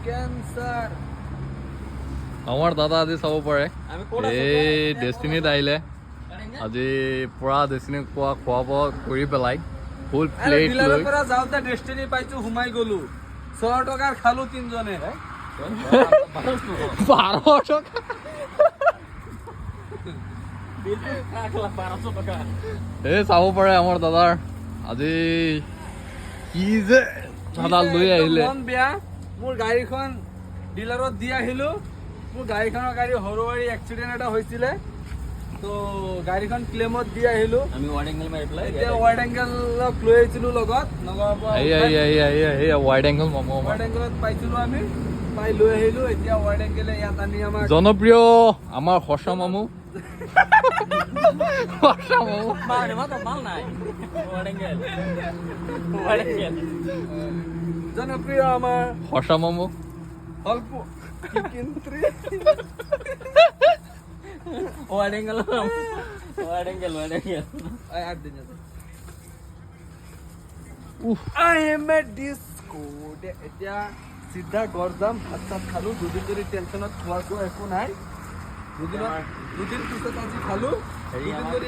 Cancer আমাৰ দাদা আজি চাব পাৰে এই ডেষ্টিনিত আহিলে আজি পুৰা ডেষ্টিনি খোৱা বোৱা কৰি পেলাই ফুল প্লেট ডিলাৰৰ লৈ পৰা যাওঁতে ডেষ্টিনি পাইছো সোমাই গলো 100 টকাৰ খালো তিনজনে 12 টকা এই চাব পাৰে আমাৰ দাদাৰ আজি কি যে দাদা লৈ আহিলে মন বেয়া মোৰ গাড়ীখন ডিলাৰত দি আহিলো মোৰ গাড়ীখনৰ সৰুৱাৰী এক্সিডেণ্ট এটা হৈছিলে তো গাড়ীখন ক্লেমত দি আহিলো আমি ৱাৰ্ড এংগল মাৰি পেলাই এতিয়া ৱাইড এংগেলক লৈ আহিছিলো লগত নগৰৰ পৰা এই ৱাইড এংগল ম'ম' ৱাইড এংগেলত পাইছিলো আমি পাই লৈ আহিলো এতিয়া ৱাইড এংগেলে ইয়াত আনি আমাক জনপ্ৰিয় আমাৰ হৰ্ষা মামু হৰ্ষা মামু মাল নাই জনপ্ৰিয় আমাৰ হৰ্ষা মামু অল্প কিন্তু ward angle I am a disco. এতিয়া চিধা ঘৰ যাম ভাত চাত খালো দুদিন ধৰি টেনচনত খোৱা একো নাই দুদিন পিছত আজি খালো দুদিন ধৰি